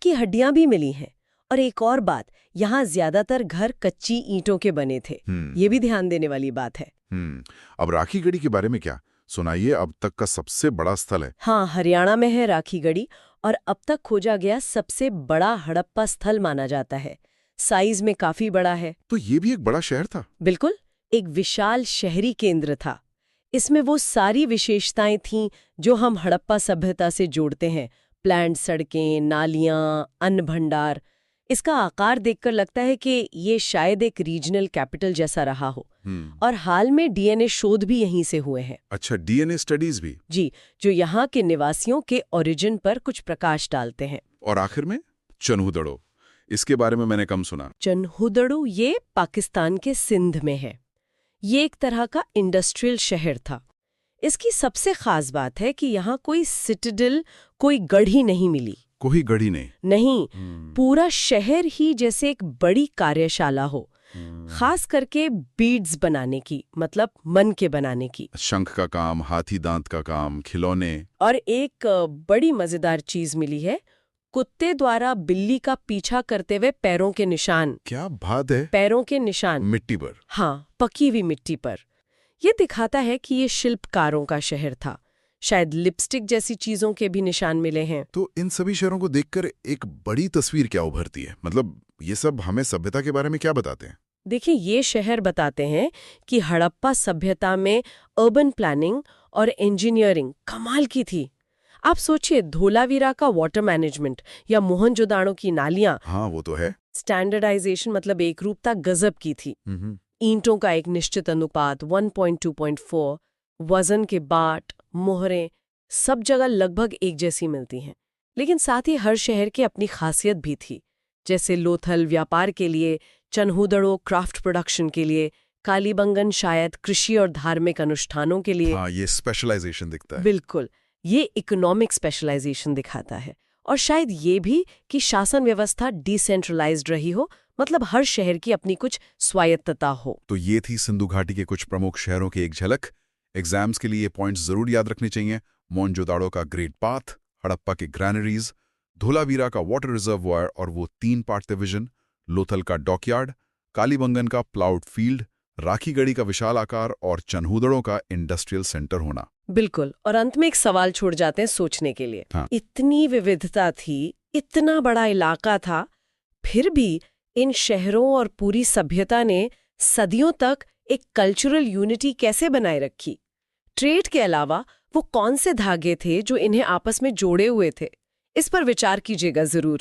की हड्डियां भी मिली हैं। और एक और बात, यहाँ ज्यादातर घर कच्ची ईंटों के बने थे। ये भी ध्यान देने वाली बात है। अब राखीगढ़ी के बारे में क्या सुनाइए, अब तक का सबसे बड़ा स्थल है। हाँ, हरियाणा में है राखीगढ़ी, और अब तक खोजा गया सबसे बड़ा हड़प्पा स्थल माना जाता है। साइज में काफी बड़ा है। तो ये भी एक बड़ा शहर था? बिल्कुल, एक विशाल शहरी केंद्र था। इसमें वो सारी विशेषताएं थीं जो हम हड़प्पा सभ्यता से जोड़ते हैं। प्लान्ड सड़कें, नालियां, अन्न भंडार। इसका आकार देखकर लगता है कि ये शायद एक रीजनल कैपिटल जैसा रहा हो। और हाल में डीएनए शोध भी यहीं से हुए हैं। अच्छा, डीएनए स्टडीज भी? जी, जो यहाँ के निवासियों के ओरिजिन पर कुछ प्रकाश डालते हैं। और आखिर में चन्हुदड़ो, इसके बारे में मैंने कम सुना। चन्हुदड़ो ये पाकिस्तान के सिंध में है। ये एक तरह का इंडस्ट्रियल शहर था। इसकी सबसे खास बात है कि यहाँ कोई सिटाडेल, कोई गढ़ी नहीं मिली। कोई गढ़ी नहीं, पूरा शहर ही जैसे एक बड़ी कार्यशाला हो। खास करके बीड्स बनाने की, मतलब मन के बनाने की। शंख का काम, हाथी दांत का काम, खिलौने। और एक बड़ी मजेदार चीज मिली है, कुत्ते द्वारा बिल्ली का पीछा करते हुए पैरों के निशान। क्या बात है! पैरों के निशान मिट्टी पर? हाँ, पकी हुई मिट्टी पर। ये दिखाता है कि ये शिल्पकारों का शहर था। शायद लिपस्टिक जैसी चीजों के भी निशान मिले हैं। तो इन सभी शहरों को देखकर एक बड़ी तस्वीर क्या उभरती है? मतलब ये सब हमें सभ्यता के बारे में क्या बताते हैं? देखिए, ये शहर बताते हैं कि हड़प्पा सभ्यता में अर्बन प्लानिंग और इंजीनियरिंग कमाल की थी। आप सोचिए, धोलावीरा का वाटर मैनेजमेंट या मोहनजोदाड़ो की नालियां। हाँ, वो तो है। स्टैंडर्डाइजेशन मतलब एकरूपता गजब की थी। ईंटों का एक निश्चित अनुपात 1.2.4, वजन के बाट, मोहरें, सब जगह लगभग एक जैसी मिलती हैं। लेकिन साथ ही हर शहर की अपनी खासियत भी थी। जैसे लोथल व्यापार के लिए, चन्हुदड़ो क्राफ्ट प्रोडक्शन के लिए, कालीबंगन शायद कृषि और धार्मिक अनुष्ठानों के लिए। हाँ, ये स्पेशलाइजेशन दिखता है। बिल्कुल, ये इकोनॉमिक स्पेशलाइजेशन दिखाता है। और शायद ये भी कि शासन व्यवस्था डिसेंट्रलाइज्ड रही हो, मतलब हर शहर की अपनी कुछ स्वायत्तता हो। तो ये थी सिंधु घाटी के कुछ प्रमुख शहरों की एक झलक। एग्जाम्स के लिए ये पॉइंट्स जरूर याद रखने चाहिए। मोहनजोदाड़ो का ग्रेट पाथ, हड़प्पा के ग्रैनरीज, धोलावीरा का वाटर रिजर्वॉयर और वो 3 पार्ट डिवीजन, लोथल का डॉकयार्ड, कालीबंगन का प्लाउड फील्ड, राखीगढ़ी का विशाल आकार और चन्हुदड़ो का इंडस्ट्रियल सेंटर होना। बिल्कुल। और अंत में एक सवाल छोड़ जाते हैं सोचने के लिए। हाँ। इतनी विविधता थी, इतना बड़ा इलाका था, फिर भी इन शहरों और पूरी सभ्यता ने सदियों तक एक कल्चरल यूनिटी कैसे बनाए रखी? ट्रेड के अलावा वो कौन से धागे थे जो इन्हें आपस में जोड़े हुए थे? इस पर विचार कीजिएगा जरूर।